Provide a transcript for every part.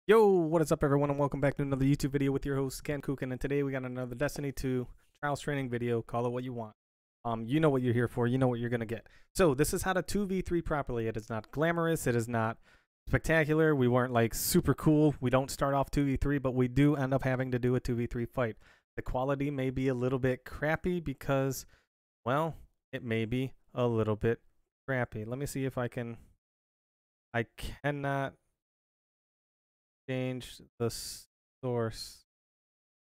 Yo, what is up everyone and welcome back to another YouTube video with your host Kenkukun, and today we got another Destiny 2 Trials Training video. Call it what you want. You know what you're here for, you know what you're gonna get. So this is how to 2v3 properly. It is not glamorous, it is not spectacular, we weren't like super cool. We don't start off 2v3, but we do end up having to do a 2v3 fight. The quality may be a little bit crappy because, well, it may be a little bit crappy. Let me see if I cannot change the source.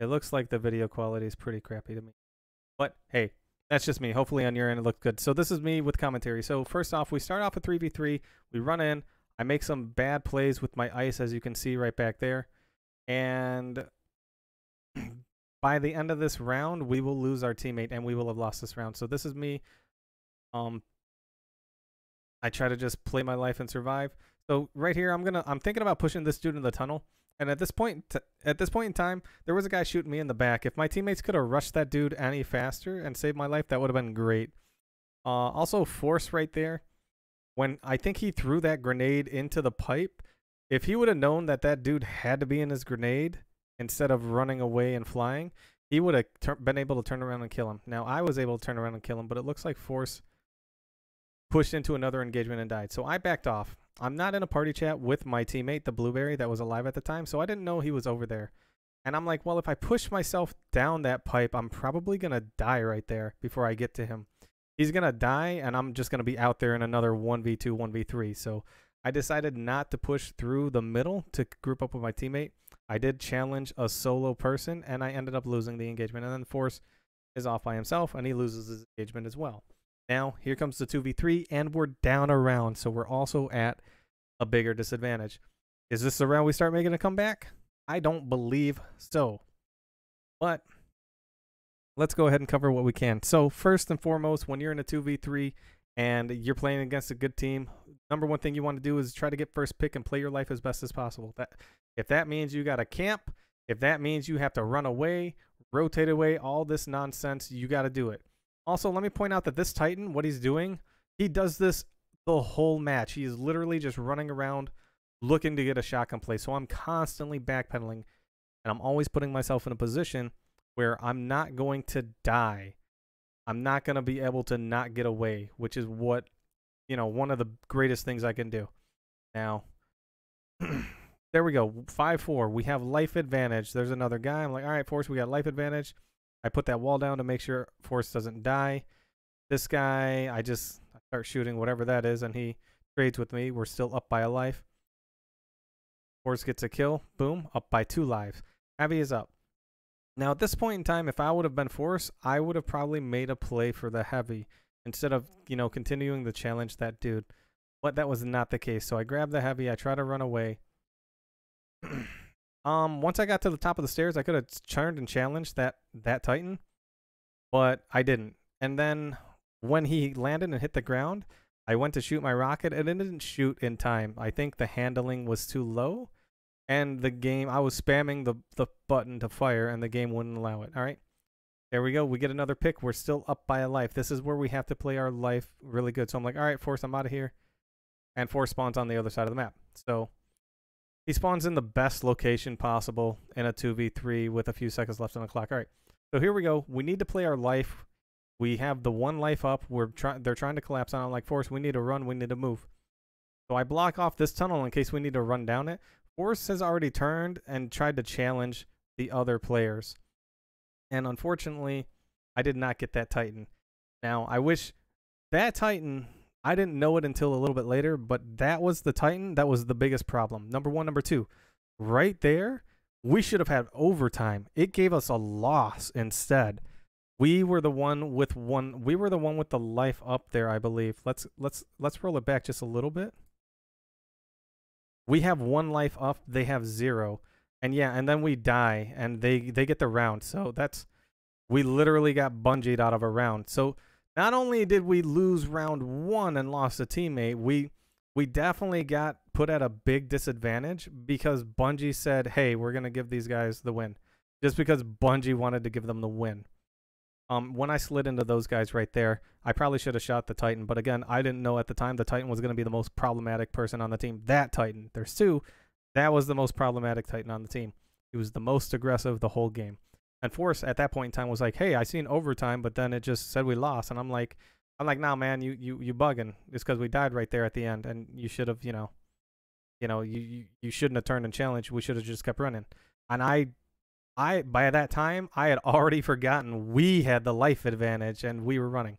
It looks like the video quality is pretty crappy to me, but hey, that's just me. Hopefully on your end it looked good. So this is me with commentary. So first off, we start off at 3v3. We run in. I make some bad plays with my ice, as you can see right back there, and by the end of this round we will lose our teammate and we will have lost this round. So this is me. I try to just play my life and survive. So right here, I'm thinking about pushing this dude in the tunnel. And at this point in time, there was a guy shooting me in the back. If my teammates could have rushed that dude any faster and saved my life, that would have been great. Also, Force right there. When I think he threw that grenade into the pipe, if he would have known that that dude had to be in his grenade instead of running away and flying, he would have been able to turn around and kill him. Now, I was able to turn around and kill him, but it looks like Force pushed into another engagement and died. So I backed off. I'm not in a party chat with my teammate, the Blueberry, that was alive at the time, so I didn't know he was over there. And I'm like, well, if I push myself down that pipe, I'm probably going to die right there before I get to him. He's going to die, and I'm just going to be out there in another 1v2, 1v3. So I decided not to push through the middle to group up with my teammate. I did challenge a solo person, and I ended up losing the engagement. And then Force is off by himself, and he loses his engagement as well. Now, here comes the 2v3, and we're down a round, so we're also at a bigger disadvantage. Is this the round we start making a comeback? I don't believe so. But let's go ahead and cover what we can. So, first and foremost, when you're in a 2v3 and you're playing against a good team, number one thing you want to do is try to get first pick and play your life as best as possible. If that means you got to camp, if that means you have to run away, rotate away, all this nonsense, you got to do it. Also, let me point out that this Titan, what he's doing, he does this the whole match. He is literally just running around looking to get a shotgun play. So I'm constantly backpedaling, and I'm always putting myself in a position where I'm not going to die. I'm not going to be able to not get away, which is what, you know, one of the greatest things I can do. Now, there we go. 5-4. We have life advantage. There's another guy. I'm like, all right, Force, we got life advantage. I put that wall down to make sure Force doesn't die. This guy, I start shooting whatever that is, and he trades with me. We're still up by a life. Force gets a kill. Boom, up by 2 lives. Heavy is up. Now, at this point in time, if I would have been Force, I would have probably made a play for the Heavy instead of, you know, continuing to challenge that dude. But that was not the case. So I grabbed the Heavy. I try to run away. Once I got to the top of the stairs, I could have turned and challenged that Titan, but I didn't. And then when he landed and hit the ground, I went to shoot my rocket, and it didn't shoot in time. I think the handling was too low, and the game, I was spamming the button to fire, and the game wouldn't allow it. All right, there we go. We get another pick. We're still up by a life. This is where we have to play our life really good. So I'm like, all right, Force, I'm out of here. And Force spawns on the other side of the map. So he spawns in the best location possible in a 2v3 with a few seconds left on the clock. All right, so here we go. We need to play our life. We have the 1 life up. They're trying to collapse on. I'm like, Force, we need to run. We need to move. So I block off this tunnel in case we need to run down it. Force has already turned and tried to challenge the other players. And unfortunately, I did not get that Titan. Now, I wish that Titan, I didn't know it until a little bit later, but that was the Titan that was the biggest problem. Number 1, number 2, right there, we should have had overtime. It gave us a loss instead. We were the one with the life up there, I believe. Let's roll it back just a little bit. We have 1 life up, they have 0. And yeah, and then we die and they get the round. So we literally got bungeed out of a round. So not only did we lose round 1 and lost a teammate, we definitely got put at a big disadvantage because Bungie said, hey, we're going to give these guys the win. Just because Bungie wanted to give them the win. When I slid into those guys right there, I probably should have shot the Titan. But again, I didn't know at the time the Titan was going to be the most problematic person on the team. That Titan. There's 2. That was the most problematic Titan on the team. He was the most aggressive the whole game. And Force at that point in time was like, "Hey, I seen overtime, but then it just said we lost." And I'm like, "Nah, man, you bugging. It's because we died right there at the end, and you should have, you shouldn't have turned and challenged. We should have just kept running." And I by that time I had already forgotten we had the life advantage and we were running.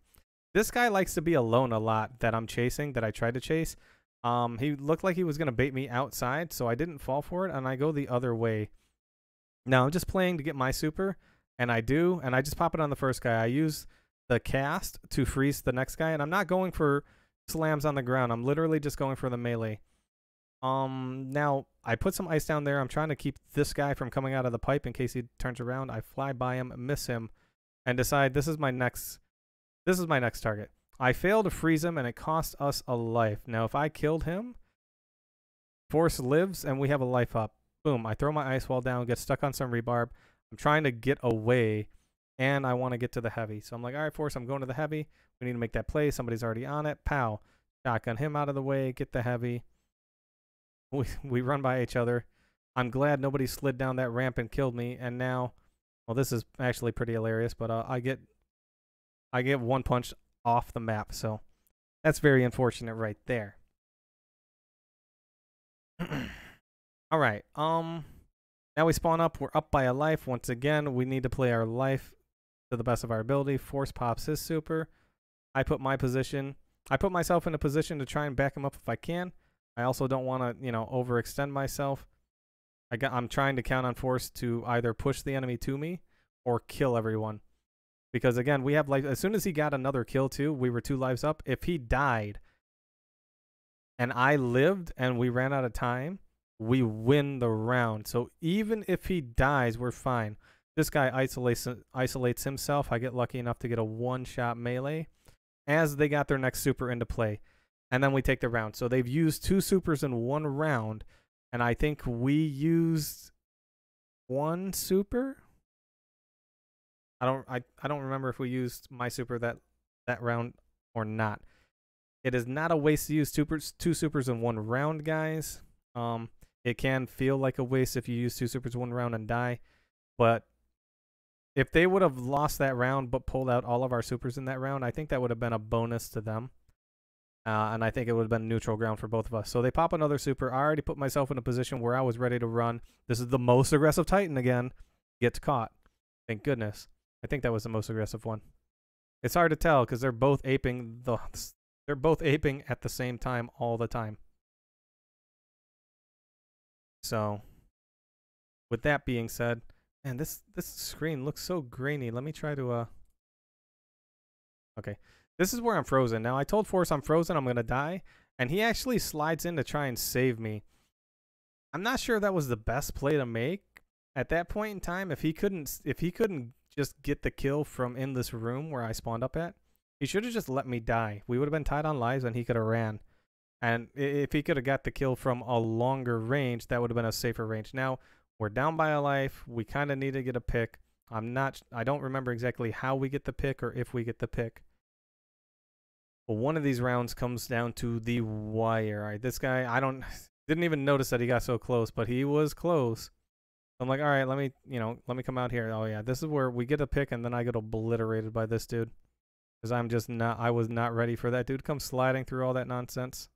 This guy likes to be alone a lot that I'm chasing, that I tried to chase. He looked like he was gonna bait me outside, so I didn't fall for it, and I go the other way. Now I'm just playing to get my super, and I do, and I just pop it on the first guy. I use the cast to freeze the next guy, and I'm not going for slams on the ground. I'm literally just going for the melee. Now I put some ice down there. I'm trying to keep this guy from coming out of the pipe in case he turns around. I fly by him, miss him, and decide this is my next target. I fail to freeze him, and it costs us a life. Now if I killed him, Force lives, and we have a life up. Boom, I throw my ice wall down, get stuck on some rebarb. I'm trying to get away, and I want to get to the heavy. So I'm like, all right, Force, I'm going to the heavy. We need to make that play. Somebody's already on it. Pow. Shotgun him out of the way, get the heavy. We run by each other. I'm glad nobody slid down that ramp and killed me. And now, well, this is actually pretty hilarious, but I get one punch off the map. So that's very unfortunate right there. All right. Now we spawn up. We're up by a life. Once again, we need to play our life to the best of our ability. Force pops his super. I put myself in a position to try and back him up if I can. I also don't want to, overextend myself. I'm trying to count on Force to either push the enemy to me or kill everyone. Because again, we have life. As soon as he got another kill too, we were 2 lives up. If he died and I lived and we ran out of time, we win the round. So even if he dies, we're fine. This guy isolates himself. I get lucky enough to get a one-shot melee as they got their next super into play. And then we take the round. So they've used 2 supers in 1 round. And I think we used 1 super. I don't remember if we used my super that round or not. It is not a waste to use 2 supers in 1 round, guys. It can feel like a waste if you use 2 supers 1 round and die. But if they would have lost that round but pulled out all of our supers in that round, I think that would have been a bonus to them. And I think it would have been neutral ground for both of us. So they pop another super. I already put myself in a position where I was ready to run. This is the most aggressive Titan again. Gets caught. Thank goodness. I think that was the most aggressive one. It's hard to tell because they're both aping at the same time all the time. So with that being said, man, this screen looks so grainy. Let me try to okay. This is where I'm frozen. Now I told Force I'm frozen, I'm gonna die, and he actually slides in to try and save me. I'm not sure that was the best play to make at that point in time. If he couldn't just get the kill from in this room where I spawned up at, he should have just let me die. We would have been tied on lives and he could have ran. And if he could have got the kill from a longer range, that would have been a safer range. Now we're down by a life. We kind of need to get a pick. I don't remember exactly how we get the pick or if we get the pick. But one of these rounds comes down to the wire. All right, this guy, didn't even notice that he got so close, but he was close. I'm like, all right, let me come out here. Oh yeah, this is where we get a pick and then I get obliterated by this dude. Because I was not ready for that dude come sliding through all that nonsense.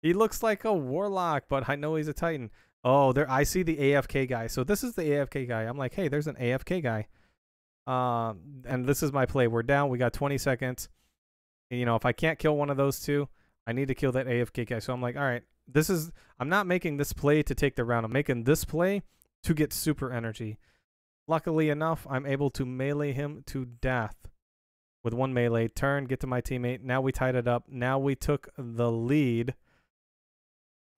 He looks like a warlock, but I know he's a Titan. Oh, I see the AFK guy. So this is the AFK guy. I'm like, hey, there's an AFK guy. And this is my play. We're down. We got 20 seconds. If I can't kill one of those 2, I need to kill that AFK guy. So I'm like, all right, I'm not making this play to take the round. I'm making this play to get super energy. Luckily enough, I'm able to melee him to death with 1 melee turn, get to my teammate. Now we tied it up. Now we took the lead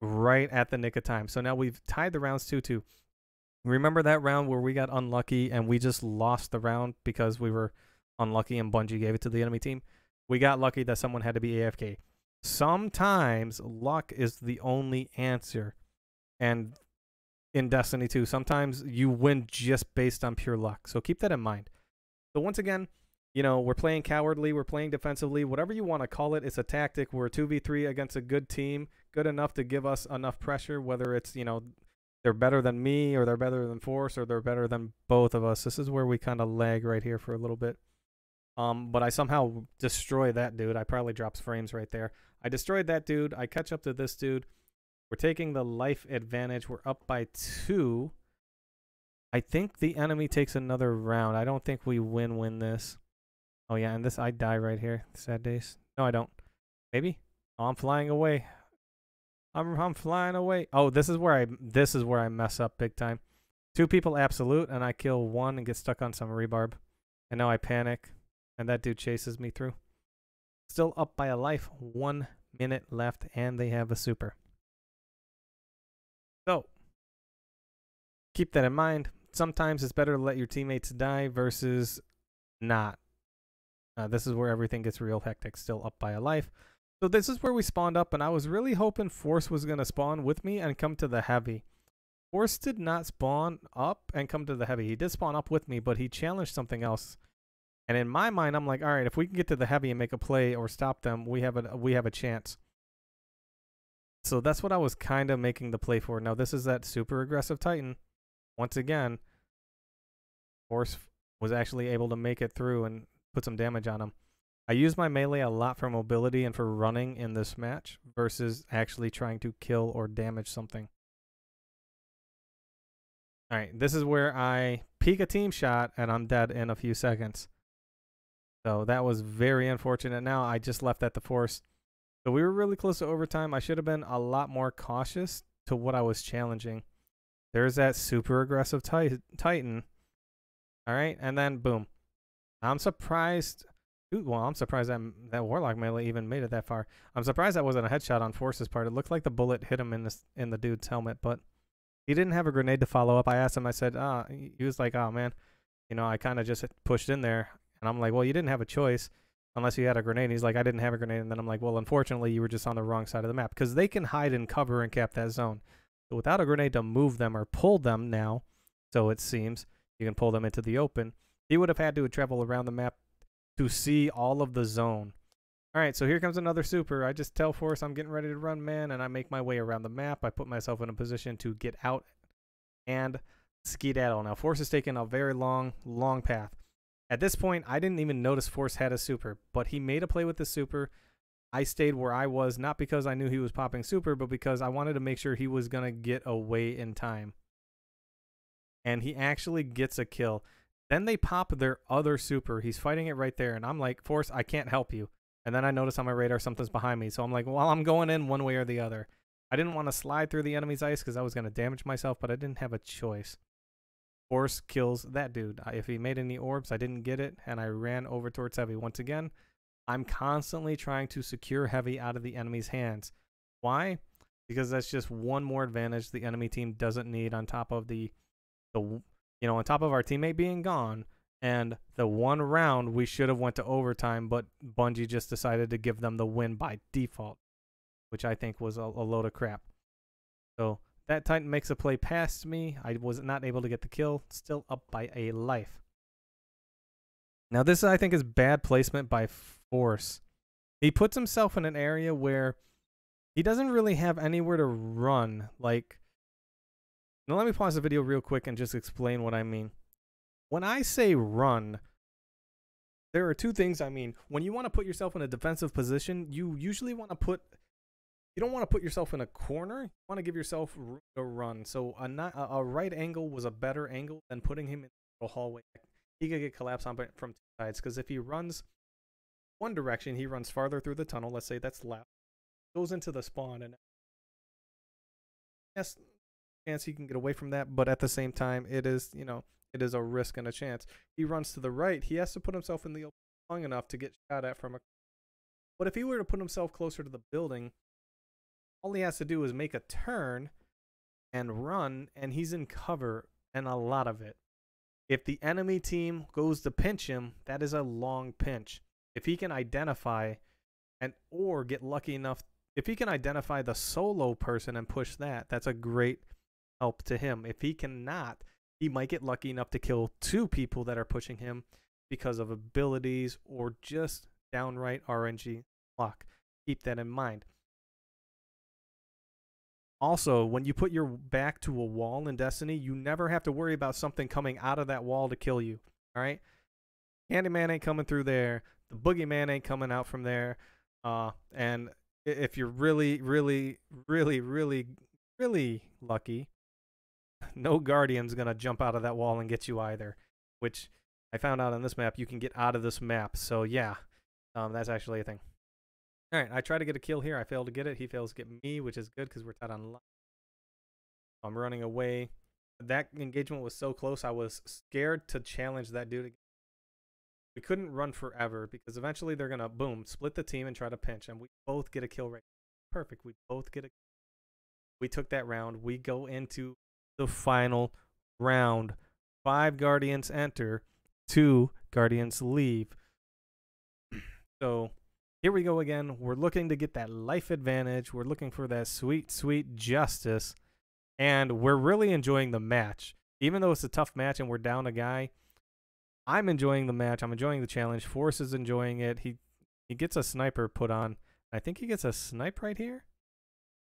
right at the nick of time. So now we've tied the rounds 2-2. Remember that round where we got unlucky and we just lost the round because we were unlucky and Bungie gave it to the enemy team? We got lucky that someone had to be AFK. Sometimes luck is the only answer. And in Destiny 2, sometimes you win just based on pure luck. So keep that in mind. So once again, we're playing cowardly, we're playing defensively, whatever you want to call it. It's a tactic. We're a 2v3 against a good team. good enough to give us enough pressure, whether it's, you know, they're better than me or they're better than Force or they're better than both of us. This is where we kind of lag right here for a little bit. But I somehow destroy that dude. I probably drops frames right there. I destroyed that dude. I catch up to this dude. We're taking the life advantage. We're up by 2. I think the enemy takes another round. I don't think we win this. Oh yeah, and this I die right here. Sad days. No, I don't. Maybe. Oh, I'm flying away. I'm flying away. Oh, this is where I mess up big time. 2 people absolute, and I kill 1 and get stuck on some rebarb. And now I panic, and that dude chases me through. Still up by a life. 1 minute left, and they have a super. So, keep that in mind. Sometimes it's better to let your teammates die versus not. This is where everything gets real hectic. Still up by a life. So this is where we spawned up, and I was really hoping Force was going to spawn with me and come to the heavy. Force did not spawn up and come to the heavy. He did spawn up with me, but he challenged something else. And in my mind, I'm like, all right, if we can get to the heavy and make a play or stop them, we have a chance. So that's what I was kind of making the play for. Now this is that super aggressive Titan. Once again, Force was actually able to make it through and put some damage on him. I use my melee a lot for mobility and for running in this match versus actually trying to kill or damage something. Alright, this is where I peek a team shot and I'm dead in a few seconds. So that was very unfortunate. Now I just left at the Force. So we were really close to overtime. I should have been a lot more cautious to what I was challenging. There's that super aggressive Titan. Alright, and then boom. I'm surprised. Well, I'm surprised that Warlock melee even made it that far. I'm surprised that wasn't a headshot on Force's part. It looked like the bullet hit him in the dude's helmet, but he didn't have a grenade to follow up. I asked him, I said, he was like, oh man, you know, I kind of just pushed in there. And I'm like, well, you didn't have a choice unless you had a grenade. And he's like, I didn't have a grenade. And then I'm like, well, unfortunately, you were just on the wrong side of the map because they can hide and cover and cap that zone. So without a grenade to move them or pull them now, so it seems, you can pull them into the open. He would have had to travel around the map to see all of the zone. All right, so here comes another super. I just tell Force I'm getting ready to run, man, and I make my way around the map. I put myself in a position to get out and skedaddle. Now, Force is taking a very long path. At this point, I didn't even notice Force had a super, but he made a play with the super. I stayed where I was, not because I knew he was popping super, but because I wanted to make sure he was going to get away in time. And he actually gets a kill. Then they pop their other super. He's fighting it right there. And I'm like, Force, I can't help you. And then I notice on my radar something's behind me. So I'm like, well, I'm going in one way or the other. I didn't want to slide through the enemy's ice because I was going to damage myself, but I didn't have a choice. Force kills that dude. If he made any orbs, I didn't get it. And I ran over towards heavy. Once again, I'm constantly trying to secure heavy out of the enemy's hands. Why? Because that's just one more advantage the enemy team doesn't need on top of on top of our teammate being gone, and the one round we should have went to overtime, but Bungie just decided to give them the win by default, which I think was a load of crap. So that Titan makes a play past me. I was not able to get the kill, still up by a life. Now this, I think, is bad placement by Force. He puts himself in an area where he doesn't really have anywhere to run. Like, now let me pause the video real quick and just explain what I mean. When I say run, there are two things I mean. When you want to put yourself in a defensive position, you usually want to you don't want to put yourself in a corner. You want to give yourself room to run. So a right angle was a better angle than putting him in the hallway. He could get collapsed on from two sides, because if he runs one direction, he runs farther through the tunnel. Let's say that's left. Goes into the spawn, and yes, chance he can get away from that, but at the same time, it is, it is a risk and a chance. He runs to the right. He has to put himself in the open long enough to get shot at from a. But if he were to put himself closer to the building, all he has to do is make a turn and run, and he's in cover, and a lot of it. If the enemy team goes to pinch him, that is a long pinch. If he can identify or get lucky enough, if he can identify the solo person and push that, that's a great help to him. If he cannot, he might get lucky enough to kill two people that are pushing him because of abilities or just downright RNG luck. Keep that in mind. Also, when you put your back to a wall in Destiny, you never have to worry about something coming out of that wall to kill you. All right? Candyman ain't coming through there. The boogeyman ain't coming out from there. And if you're really, really, really, really, really lucky, no guardian's gonna jump out of that wall and get you either. Which I found out on this map, you can get out of this map. So yeah, that's actually a thing. All right, I try to get a kill here. I fail to get it. He fails to get me, which is good because we're tied on. I'm running away. That engagement was so close. I was scared to challenge that dude again. We couldn't run forever because eventually they're gonna boom split the team and try to pinch, and we both get a kill right. Perfect. We both get a. We took that round. We go into the final round. 5 guardians enter, 2 guardians leave. So here we go again. We're looking to get that life advantage. We're looking for that sweet, sweet justice, and we're really enjoying the match. Even though it's a tough match and we're down a guy, I'm enjoying the match. I'm enjoying the challenge. Force is enjoying it. He gets a sniper put on. I think he gets a snipe right here.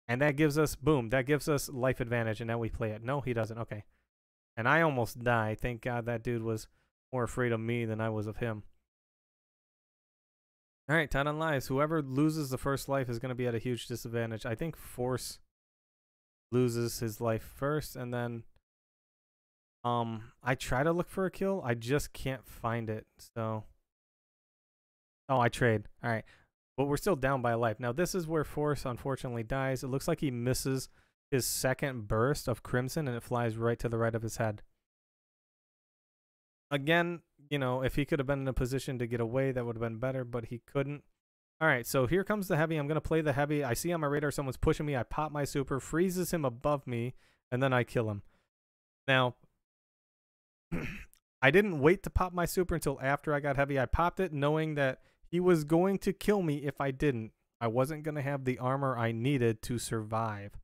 And that gives us, boom, that gives us life advantage, and now we play it. No, he doesn't. Okay. And I almost died. Thank God that dude was more afraid of me than I was of him. All right, 10 on lives. Whoever loses the first life is going to be at a huge disadvantage. I think Force loses his life first, and then I try to look for a kill. I just can't find it. So, oh, I trade. All right. But we're still down by a life. Now, this is where Force unfortunately dies. It looks like he misses his second burst of Crimson, and it flies right to the right of his head. Again, you know, if he could have been in a position to get away, that would have been better, but he couldn't. All right, so here comes the heavy. I'm going to play the heavy. I see on my radar someone's pushing me. I pop my super, freezes him above me, and then I kill him. Now, I didn't wait to pop my super until after I got heavy. I popped it knowing that he was going to kill me if I didn't. I wasn't going to have the armor I needed to survive.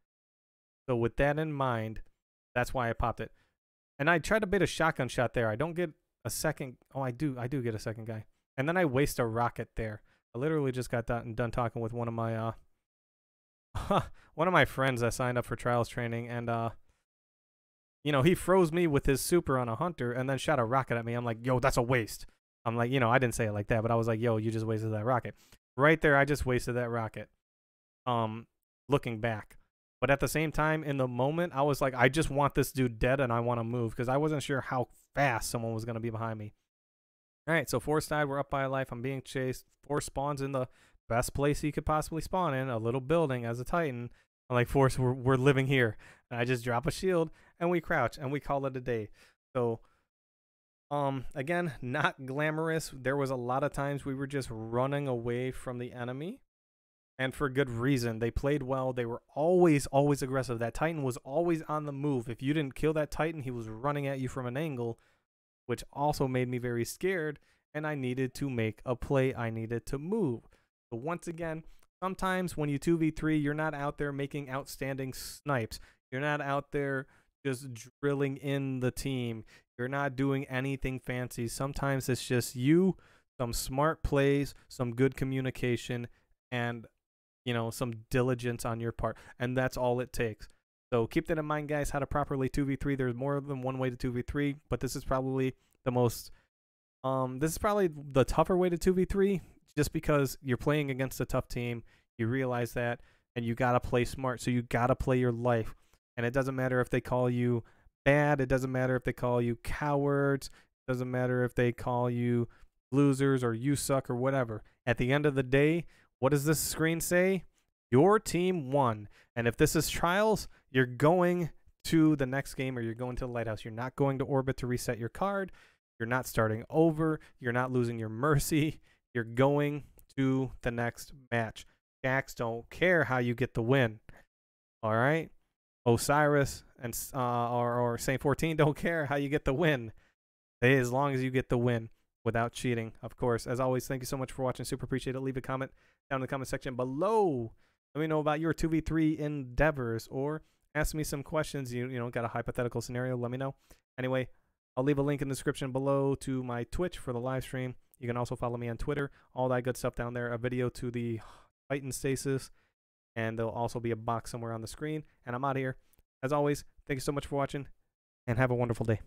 So with that in mind, that's why I popped it. And I tried to bait a shotgun shot there. I don't get a second. Oh, I do get a second guy. And then I waste a rocket there. I literally just got done talking with one of my friends that signed up for trials training, and you know, he froze me with his super on a hunter and then shot a rocket at me. I'm like, yo, that's a waste. I'm like, you know, I didn't say it like that, but I was like, yo, you just wasted that rocket. Right there, I just wasted that rocket. Looking back. But at the same time, in the moment, I was like, I just want this dude dead and I want to move because I wasn't sure how fast someone was going to be behind me. All right, so Force died. We're up by a life. I'm being chased. Force spawns in the best place he could possibly spawn in, a little building as a Titan. I'm like, Force, we're living here. And I just drop a shield and we crouch and we call it a day. So, again, not glamorous. There was a lot of times we were just running away from the enemy. And for good reason. They played well. They were always aggressive. That Titan was always on the move. If you didn't kill that Titan, he was running at you from an angle, which also made me very scared, and I needed to make a play. I needed to move. So once again, sometimes when you 2v3, you're not out there making outstanding snipes. You're not out there just drilling in the team. You're not doing anything fancy. Sometimes it's just you, some smart plays, some good communication, and, you know, some diligence on your part. And that's all it takes. So keep that in mind, guys, how to properly 2v3. There's more than one way to 2v3, but this is probably the most, this is probably the tougher way to 2v3, just because you're playing against a tough team. You realize that, and you got to play smart. So you got to play your life. And it doesn't matter if they call you bad. It doesn't matter if they call you cowards. It doesn't matter if they call you losers or you suck or whatever. At the end of the day, what does this screen say? Your team won. And if this is trials, you're going to the next game or you're going to the lighthouse. You're not going to orbit to reset your card. You're not starting over. You're not losing your mercy. You're going to the next match. Jacks don't care how you get the win. All right? Osiris and or Saint 14 don't care how you get the win. As long as you get the win without cheating, of course. As always, thank you so much for watching. Super appreciate it. Leave a comment down in the comment section below. Let me know about your 2v3 endeavors, or ask me some questions. You know, got a hypothetical scenario, let me know. Anyway, I'll leave a link in the description below to my Twitch for the live stream. You can also follow me on Twitter. All that good stuff down there. A video to the Titan stasis. and there'll also be a box somewhere on the screen. And I'm out of here. As always, thank you so much for watching, and have a wonderful day.